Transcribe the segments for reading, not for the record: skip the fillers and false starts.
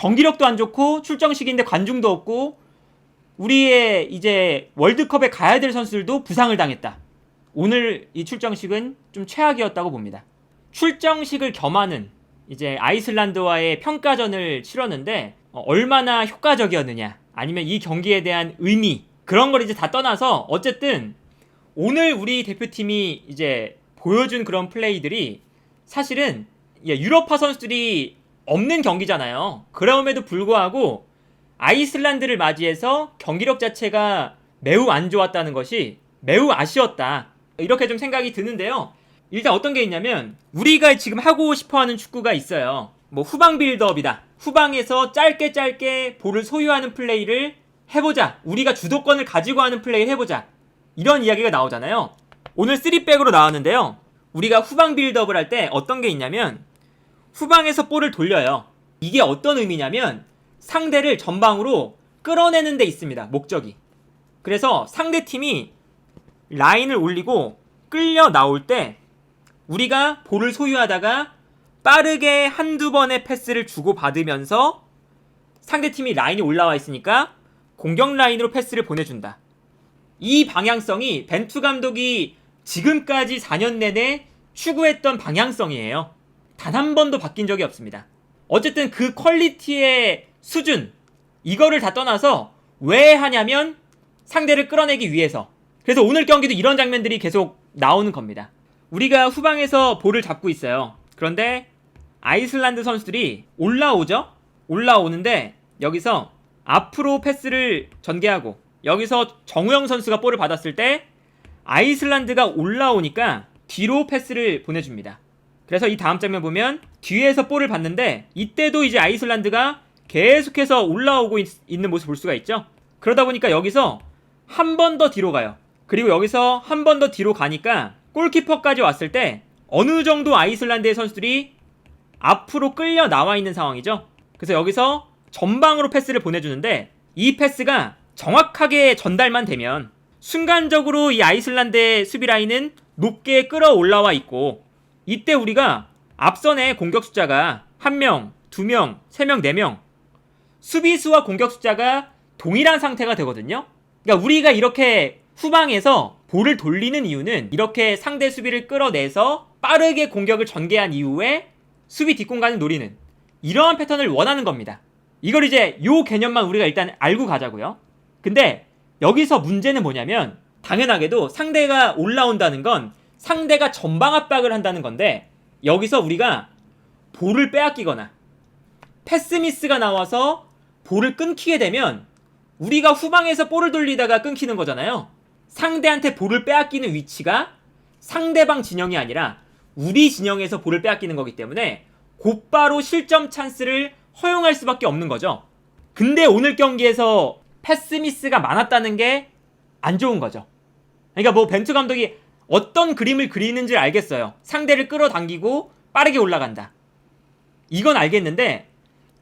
경기력도 안 좋고 출정식인데 관중도 없고 우리의 이제 월드컵에 가야 될 선수들도 부상을 당했다. 오늘 이 출정식은 좀 최악이었다고 봅니다. 출정식을 겸하는 이제 아이슬란드와의 평가전을 치렀는데 얼마나 효과적이었느냐, 아니면 이 경기에 대한 의미, 그런 걸 이제 다 떠나서 어쨌든 오늘 우리 대표팀이 이제 보여준 그런 플레이들이 사실은 유럽파 선수들이 없는 경기잖아요. 그럼에도 불구하고 아이슬란드를 맞이해서 경기력 자체가 매우 안 좋았다는 것이 매우 아쉬웠다, 이렇게 좀 생각이 드는데요. 일단 어떤 게 있냐면 우리가 지금 하고 싶어하는 축구가 있어요. 뭐 후방 빌드업이다, 후방에서 짧게 볼을 소유하는 플레이를 해보자, 우리가 주도권을 가지고 하는 플레이를 해보자, 이런 이야기가 나오잖아요. 오늘 3백으로 나왔는데요. 우리가 후방 빌드업을 할 때 어떤 게 있냐면 후방에서 볼을 돌려요. 이게 어떤 의미냐면 상대를 전방으로 끌어내는 데 있습니다, 목적이. 그래서 상대팀이 라인을 올리고 끌려 나올 때 우리가 볼을 소유하다가 빠르게 한두 번의 패스를 주고받으면서 상대팀이 라인이 올라와 있으니까 공격 라인으로 패스를 보내준다. 이 방향성이 벤투 감독이 지금까지 4년 내내 추구했던 방향성이에요. 단 한 번도 바뀐 적이 없습니다. 어쨌든 그 퀄리티의 수준, 이거를 다 떠나서 왜 하냐면 상대를 끌어내기 위해서. 그래서 오늘 경기도 이런 장면들이 계속 나오는 겁니다. 우리가 후방에서 볼을 잡고 있어요. 그런데 아이슬란드 선수들이 올라오죠? 올라오는데 여기서 앞으로 패스를 전개하고 여기서 정우영 선수가 볼을 받았을 때 아이슬란드가 올라오니까 뒤로 패스를 보내줍니다. 그래서 이 다음 장면 보면 뒤에서 볼을 받는데 이때도 이제 아이슬란드가 계속해서 올라오고 있는 모습 볼 수가 있죠. 그러다 보니까 여기서 한 번 더 뒤로 가요. 그리고 여기서 한 번 더 뒤로 가니까 골키퍼까지 왔을 때 어느 정도 아이슬란드의 선수들이 앞으로 끌려 나와 있는 상황이죠. 그래서 여기서 전방으로 패스를 보내주는데 이 패스가 정확하게 전달만 되면 순간적으로 이 아이슬란드의 수비 라인은 높게 끌어올라와 있고, 이때 우리가 앞선의 공격 숫자가 1명, 2명, 3명, 4명, 수비수와 공격 숫자가 동일한 상태가 되거든요. 그러니까 우리가 이렇게 후방에서 볼을 돌리는 이유는 이렇게 상대 수비를 끌어내서 빠르게 공격을 전개한 이후에 수비 뒷공간을 노리는 이러한 패턴을 원하는 겁니다. 이걸 이제 요 개념만 우리가 일단 알고 가자고요. 근데 여기서 문제는 뭐냐면 당연하게도 상대가 올라온다는 건 상대가 전방 압박을 한다는 건데 여기서 우리가 볼을 빼앗기거나 패스 미스가 나와서 볼을 끊기게 되면 우리가 후방에서 볼을 돌리다가 끊기는 거잖아요. 상대한테 볼을 빼앗기는 위치가 상대방 진영이 아니라 우리 진영에서 볼을 빼앗기는 거기 때문에 곧바로 실점 찬스를 허용할 수밖에 없는 거죠. 근데 오늘 경기에서 패스 미스가 많았다는 게 안 좋은 거죠. 그러니까 뭐 벤투 감독이 어떤 그림을 그리는지 알겠어요. 상대를 끌어당기고 빠르게 올라간다, 이건 알겠는데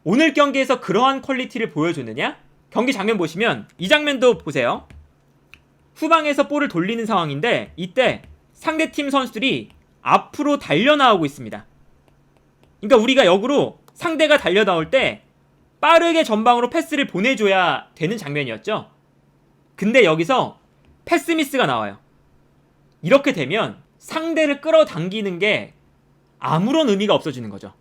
오늘 경기에서 그러한 퀄리티를 보여줬느냐? 경기 장면 보시면 이 장면도 보세요. 후방에서 볼을 돌리는 상황인데 이때 상대팀 선수들이 앞으로 달려나오고 있습니다. 그러니까 우리가 역으로 상대가 달려나올 때 빠르게 전방으로 패스를 보내줘야 되는 장면이었죠. 근데 여기서 패스 미스가 나와요. 이렇게 되면 상대를 끌어당기는 게 아무런 의미가 없어지는 거죠.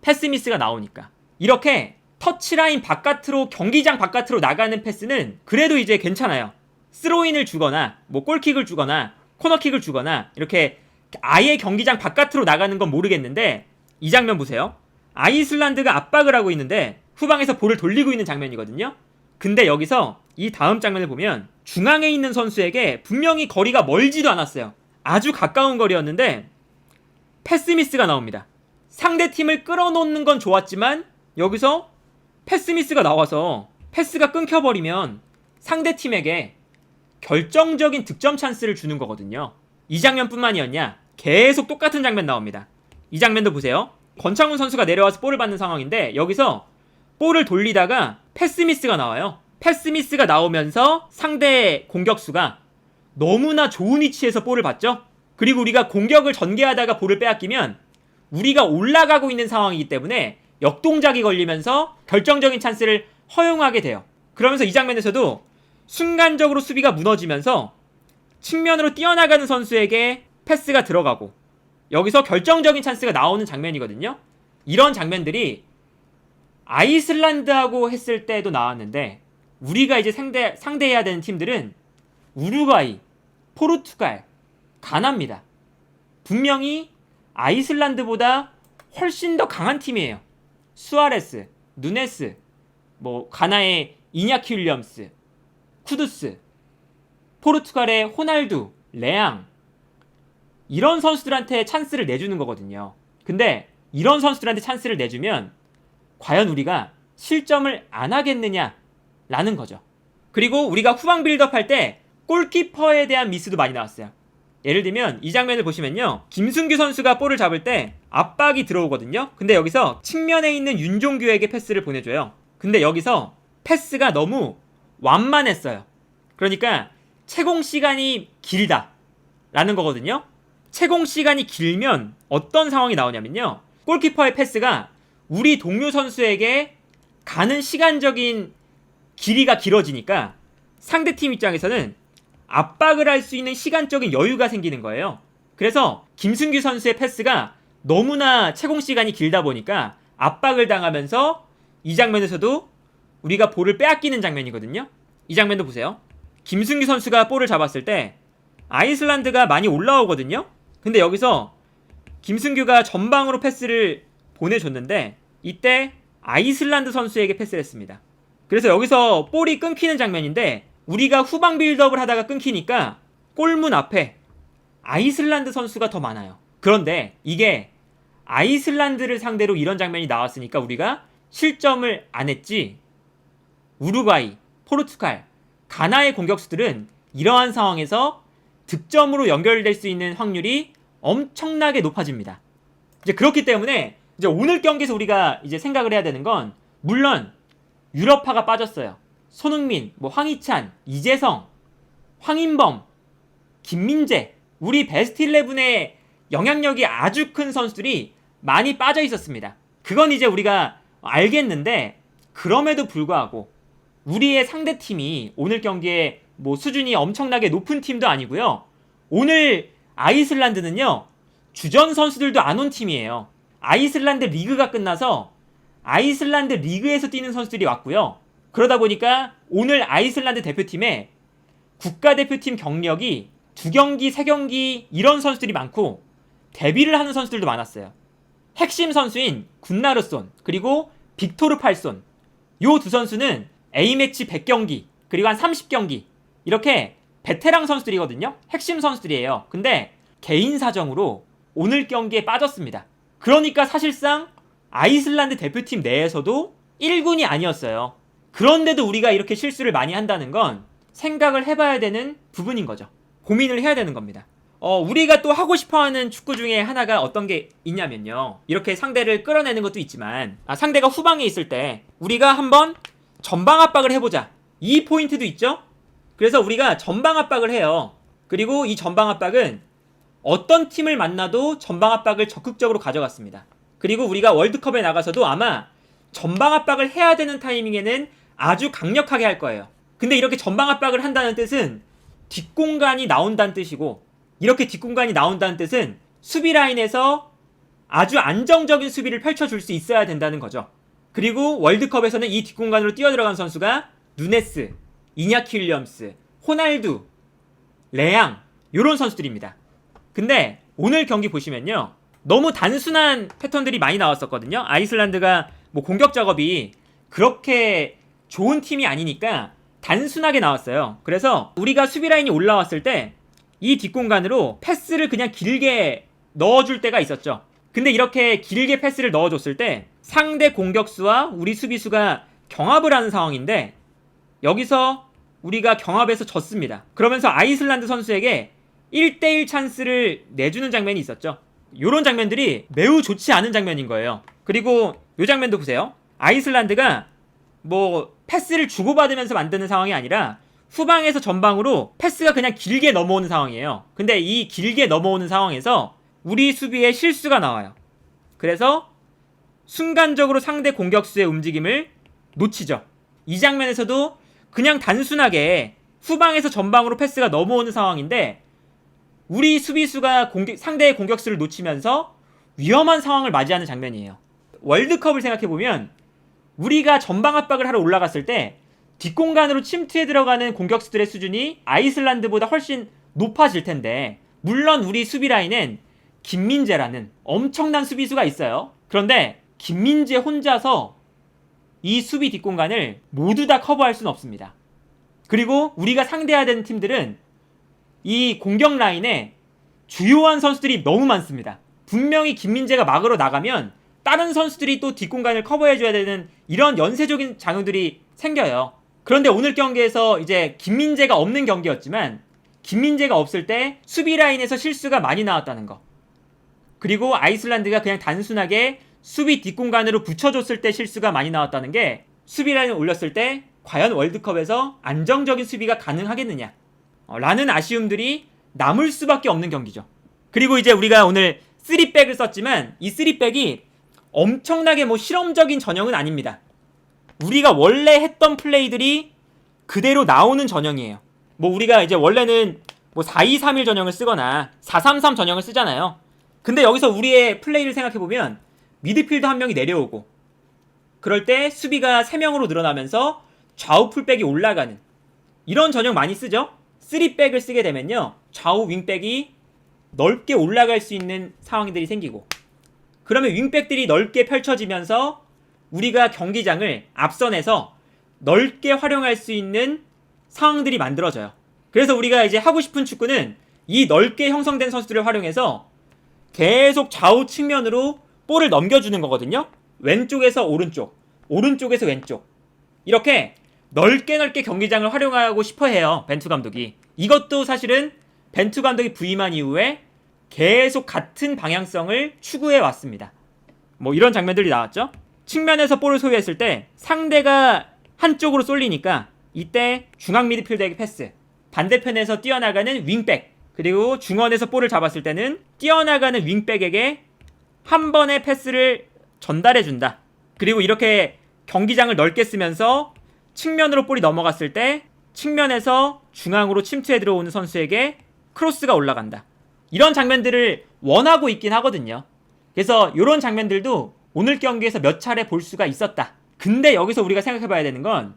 패스 미스가 나오니까. 이렇게 터치라인 바깥으로, 경기장 바깥으로 나가는 패스는 그래도 이제 괜찮아요. 스로인을 주거나 뭐 골킥을 주거나 코너킥을 주거나 이렇게 아예 경기장 바깥으로 나가는 건 모르겠는데 이 장면 보세요. 아이슬란드가 압박을 하고 있는데 후방에서 볼을 돌리고 있는 장면이거든요. 근데 여기서 이 다음 장면을 보면 중앙에 있는 선수에게 분명히 거리가 멀지도 않았어요. 아주 가까운 거리였는데 패스 미스가 나옵니다. 상대팀을 끌어놓는 건 좋았지만 여기서 패스 미스가 나와서 패스가 끊겨버리면 상대팀에게 결정적인 득점 찬스를 주는 거거든요. 이 장면뿐만이었냐? 계속 똑같은 장면 나옵니다. 이 장면도 보세요. 권창훈 선수가 내려와서 볼을 받는 상황인데 여기서 볼을 돌리다가 패스 미스가 나와요. 패스 미스가 나오면서 상대 공격수가 너무나 좋은 위치에서 볼을 받죠. 그리고 우리가 공격을 전개하다가 볼을 빼앗기면 우리가 올라가고 있는 상황이기 때문에 역동작이 걸리면서 결정적인 찬스를 허용하게 돼요. 그러면서 이 장면에서도 순간적으로 수비가 무너지면서 측면으로 뛰어나가는 선수에게 패스가 들어가고 여기서 결정적인 찬스가 나오는 장면이거든요. 이런 장면들이 아이슬란드하고 했을 때도 나왔는데 우리가 이제 상대해야 되는 팀들은 우루과이, 포르투갈, 가나입니다. 분명히 아이슬란드보다 훨씬 더 강한 팀이에요. 수아레스, 누네스, 가나의 이냐키 윌리엄스, 쿠두스, 포르투갈의 호날두, 레앙, 이런 선수들한테 찬스를 내주는 거거든요. 근데 이런 선수들한테 찬스를 내주면 과연 우리가 실점을 안 하겠느냐라는 거죠. 그리고 우리가 후방 빌드업 할 때 골키퍼에 대한 미스도 많이 나왔어요. 예를 들면 이 장면을 보시면요, 김승규 선수가 볼을 잡을 때 압박이 들어오거든요. 근데 여기서 측면에 있는 윤종규에게 패스를 보내줘요. 근데 여기서 패스가 너무 완만했어요. 그러니까 채공 시간이 길다 라는 거거든요. 채공 시간이 길면 어떤 상황이 나오냐면요, 골키퍼의 패스가 우리 동료 선수에게 가는 시간적인 길이가 길어지니까 상대팀 입장에서는 압박을 할 수 있는 시간적인 여유가 생기는 거예요. 그래서 김승규 선수의 패스가 너무나 채공 시간이 길다 보니까 압박을 당하면서 이 장면에서도 우리가 볼을 빼앗기는 장면이거든요. 이 장면도 보세요. 김승규 선수가 볼을 잡았을 때 아이슬란드가 많이 올라오거든요. 근데 여기서 김승규가 전방으로 패스를 보내줬는데 이때 아이슬란드 선수에게 패스를 했습니다. 그래서 여기서 볼이 끊기는 장면인데 우리가 후방 빌드업을 하다가 끊기니까 골문 앞에 아이슬란드 선수가 더 많아요. 그런데 이게 아이슬란드를 상대로 이런 장면이 나왔으니까 우리가 실점을 안 했지, 우루과이, 포르투갈, 가나의 공격수들은 이러한 상황에서 득점으로 연결될 수 있는 확률이 엄청나게 높아집니다. 이제 그렇기 때문에 이제 오늘 경기에서 우리가 이제 생각을 해야 되는 건, 물론 유럽파가 빠졌어요. 손흥민, 황희찬, 이재성, 황인범, 김민재, 우리 베스트 11의 영향력이 아주 큰 선수들이 많이 빠져 있었습니다. 그건 이제 우리가 알겠는데, 그럼에도 불구하고 우리의 상대팀이 오늘 경기에 수준이 엄청나게 높은 팀도 아니고요. 오늘 아이슬란드는요, 주전 선수들도 안 온 팀이에요. 아이슬란드 리그가 끝나서 아이슬란드 리그에서 뛰는 선수들이 왔고요. 그러다 보니까 오늘 아이슬란드 대표팀에 국가대표팀 경력이 2경기, 3경기 이런 선수들이 많고 데뷔를 하는 선수들도 많았어요. 핵심 선수인 군나르손 그리고 빅토르 팔손, 요 두 선수는 A매치 100경기 그리고 한 30경기 이렇게 베테랑 선수들이거든요. 핵심 선수들이에요. 근데 개인 사정으로 오늘 경기에 빠졌습니다. 그러니까 사실상 아이슬란드 대표팀 내에서도 1군이 아니었어요. 그런데도 우리가 이렇게 실수를 많이 한다는 건 생각을 해봐야 되는 부분인 거죠. 고민을 해야 되는 겁니다. 우리가 또 하고 싶어하는 축구 중에 하나가 어떤 게 있냐면요, 이렇게 상대를 끌어내는 것도 있지만 상대가 후방에 있을 때 우리가 한번 전방 압박을 해보자, 이 포인트도 있죠. 그래서 우리가 전방 압박을 해요. 그리고 이 전방 압박은 어떤 팀을 만나도 전방 압박을 적극적으로 가져갔습니다. 그리고 우리가 월드컵에 나가서도 아마 전방 압박을 해야 되는 타이밍에는 아주 강력하게 할 거예요. 근데 이렇게 전방 압박을 한다는 뜻은 뒷공간이 나온다는 뜻이고, 이렇게 뒷공간이 나온다는 뜻은 수비 라인에서 아주 안정적인 수비를 펼쳐줄 수 있어야 된다는 거죠. 그리고 월드컵에서는 이 뒷공간으로 뛰어들어간 선수가 누네스, 이냐키 윌리엄스, 호날두, 레앙, 요런 선수들입니다. 근데 오늘 경기 보시면요, 너무 단순한 패턴들이 많이 나왔었거든요. 아이슬란드가 공격 작업이 그렇게 좋은 팀이 아니니까 단순하게 나왔어요. 그래서 우리가 수비 라인이 올라왔을 때 이 뒷공간으로 패스를 그냥 길게 넣어줄 때가 있었죠. 근데 이렇게 길게 패스를 넣어줬을 때 상대 공격수와 우리 수비수가 경합을 하는 상황인데 여기서 우리가 경합에서 졌습니다. 그러면서 아이슬란드 선수에게 1대1 찬스를 내주는 장면이 있었죠. 이런 장면들이 매우 좋지 않은 장면인 거예요. 그리고 이 장면도 보세요. 아이슬란드가 패스를 주고받으면서 만드는 상황이 아니라 후방에서 전방으로 패스가 그냥 길게 넘어오는 상황이에요. 근데 이 길게 넘어오는 상황에서 우리 수비에 실수가 나와요. 그래서 순간적으로 상대 공격수의 움직임을 놓치죠. 이 장면에서도 그냥 단순하게 후방에서 전방으로 패스가 넘어오는 상황인데 우리 수비수가 상대의 공격수를 놓치면서 위험한 상황을 맞이하는 장면이에요. 월드컵을 생각해보면 우리가 전방 압박을 하러 올라갔을 때 뒷공간으로 침투해 들어가는 공격수들의 수준이 아이슬란드보다 훨씬 높아질 텐데 물론 우리 수비 라인엔 김민재라는 엄청난 수비수가 있어요. 그런데 김민재 혼자서 이 수비 뒷공간을 모두 다 커버할 수는 없습니다. 그리고 우리가 상대해야 되는 팀들은 이 공격 라인에 주요한 선수들이 너무 많습니다. 분명히 김민재가 막으로 나가면 다른 선수들이 또 뒷공간을 커버해줘야 되는 이런 연쇄적인 작용들이 생겨요. 그런데 오늘 경기에서 이제 김민재가 없는 경기였지만 김민재가 없을 때 수비 라인에서 실수가 많이 나왔다는 거, 그리고 아이슬란드가 그냥 단순하게 수비 뒷공간으로 붙여줬을 때 실수가 많이 나왔다는 게 수비 라인을 올렸을 때 과연 월드컵에서 안정적인 수비가 가능하겠느냐 라는 아쉬움들이 남을 수밖에 없는 경기죠. 그리고 이제 우리가 오늘 3백을 썼지만 이 3백이 엄청나게 실험적인 전형은 아닙니다. 우리가 원래 했던 플레이들이 그대로 나오는 전형이에요. 우리가 이제 원래는 4-2-3-1 전형을 쓰거나 4-3-3 전형을 쓰잖아요. 근데 여기서 우리의 플레이를 생각해보면 미드필더 한 명이 내려오고 그럴 때 수비가 3명으로 늘어나면서 좌우 풀백이 올라가는 이런 전형 많이 쓰죠. 3백을 쓰게 되면요 좌우 윙백이 넓게 올라갈 수 있는 상황들이 생기고 그러면 윙백들이 넓게 펼쳐지면서 우리가 경기장을 앞선에서 넓게 활용할 수 있는 상황들이 만들어져요. 그래서 우리가 이제 하고 싶은 축구는 이 넓게 형성된 선수들을 활용해서 계속 좌우 측면으로 볼을 넘겨주는 거거든요. 왼쪽에서 오른쪽, 오른쪽에서 왼쪽 이렇게 넓게 경기장을 활용하고 싶어 해요. 벤투 감독이. 이것도 사실은 벤투 감독이 부임한 이후에 계속 같은 방향성을 추구해 왔습니다. 이런 장면들이 나왔죠. 측면에서 볼을 소유했을 때 상대가 한쪽으로 쏠리니까 이때 중앙 미드필더에게 패스, 반대편에서 뛰어나가는 윙백, 그리고 중원에서 볼을 잡았을 때는 뛰어나가는 윙백에게 한 번의 패스를 전달해준다. 그리고 이렇게 경기장을 넓게 쓰면서 측면으로 볼이 넘어갔을 때 측면에서 중앙으로 침투해 들어오는 선수에게 크로스가 올라간다. 이런 장면들을 원하고 있긴 하거든요. 그래서 이런 장면들도 오늘 경기에서 몇 차례 볼 수가 있었다. 근데 여기서 우리가 생각해봐야 되는 건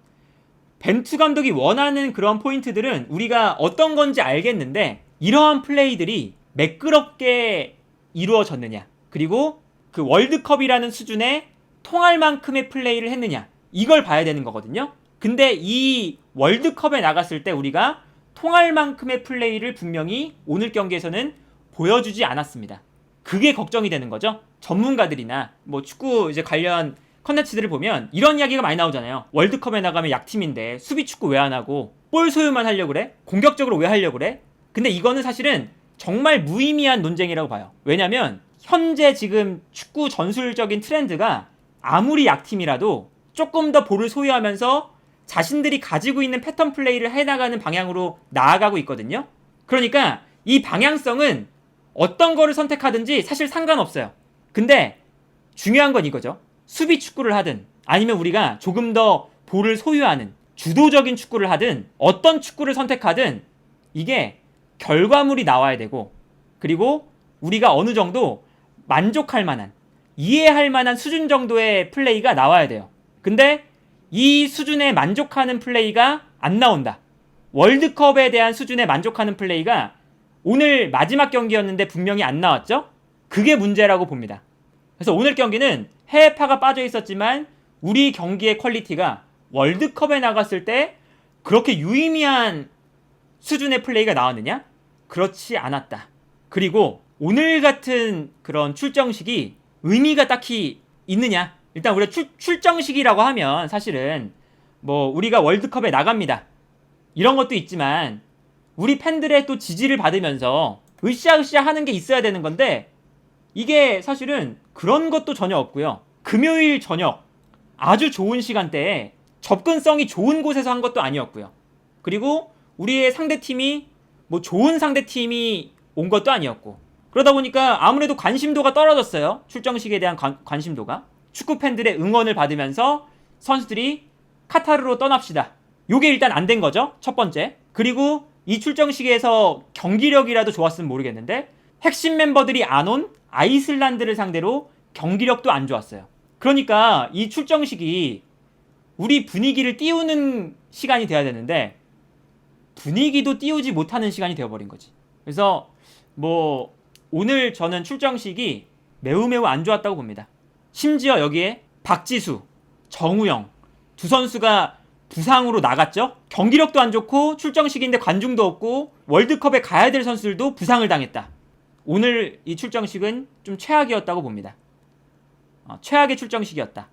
벤투 감독이 원하는 그런 포인트들은 우리가 어떤 건지 알겠는데 이러한 플레이들이 매끄럽게 이루어졌느냐, 그리고 그 월드컵이라는 수준에 통할 만큼의 플레이를 했느냐, 이걸 봐야 되는 거거든요. 근데 이 월드컵에 나갔을 때 우리가 통할 만큼의 플레이를 분명히 오늘 경기에서는 보여주지 않았습니다. 그게 걱정이 되는 거죠. 전문가들이나 축구 이제 관련 컨텐츠들을 보면 이런 이야기가 많이 나오잖아요. 월드컵에 나가면 약팀인데 수비 축구 왜 안 하고 볼 소유만 하려고 그래? 공격적으로 왜 하려고 그래? 근데 이거는 사실은 정말 무의미한 논쟁이라고 봐요. 왜냐면 현재 지금 축구 전술적인 트렌드가 아무리 약팀이라도 조금 더 볼을 소유하면서 자신들이 가지고 있는 패턴 플레이를 해나가는 방향으로 나아가고 있거든요. 그러니까 이 방향성은 어떤 거를 선택하든지 사실 상관없어요. 근데 중요한 건 이거죠. 수비 축구를 하든 아니면 우리가 조금 더 볼을 소유하는 주도적인 축구를 하든 어떤 축구를 선택하든 이게 결과물이 나와야 되고, 그리고 우리가 어느 정도 만족할 만한, 이해할 만한 수준 정도의 플레이가 나와야 돼요. 근데 이 수준에 만족하는 플레이가 안 나온다. 월드컵에 대한 수준에 만족하는 플레이가 오늘 마지막 경기였는데 분명히 안 나왔죠? 그게 문제라고 봅니다. 그래서 오늘 경기는 해외파가 빠져 있었지만 우리 경기의 퀄리티가 월드컵에 나갔을 때 그렇게 유의미한 수준의 플레이가 나왔느냐? 그렇지 않았다. 그리고 오늘 같은 그런 출정식이 의미가 딱히 있느냐? 일단 우리가 출정식이라고 하면 사실은 우리가 월드컵에 나갑니다. 이런 것도 있지만 우리 팬들의 또 지지를 받으면서 으쌰으쌰 하는 게 있어야 되는 건데 이게 사실은 그런 것도 전혀 없고요. 금요일 저녁 아주 좋은 시간대에 접근성이 좋은 곳에서 한 것도 아니었고요. 그리고 우리의 상대팀이 좋은 상대팀이 온 것도 아니었고, 그러다 보니까 아무래도 관심도가 떨어졌어요. 출정식에 대한 관심도가. 축구 팬들의 응원을 받으면서 선수들이 카타르로 떠납시다. 요게 일단 안 된 거죠. 첫 번째. 그리고 이 출정식에서 경기력이라도 좋았으면 모르겠는데 핵심 멤버들이 안 온 아이슬란드를 상대로 경기력도 안 좋았어요. 그러니까 이 출정식이 우리 분위기를 띄우는 시간이 돼야 되는데 분위기도 띄우지 못하는 시간이 되어버린 거지. 그래서 뭐 오늘 저는 출정식이 매우 안 좋았다고 봅니다. 심지어 여기에 박지수, 정우영 두 선수가 부상으로 나갔죠. 경기력도 안 좋고 출정식인데 관중도 없고 월드컵에 가야 될 선수들도 부상을 당했다. 오늘 이 출정식은 좀 최악이었다고 봅니다. 최악의 출정식이었다.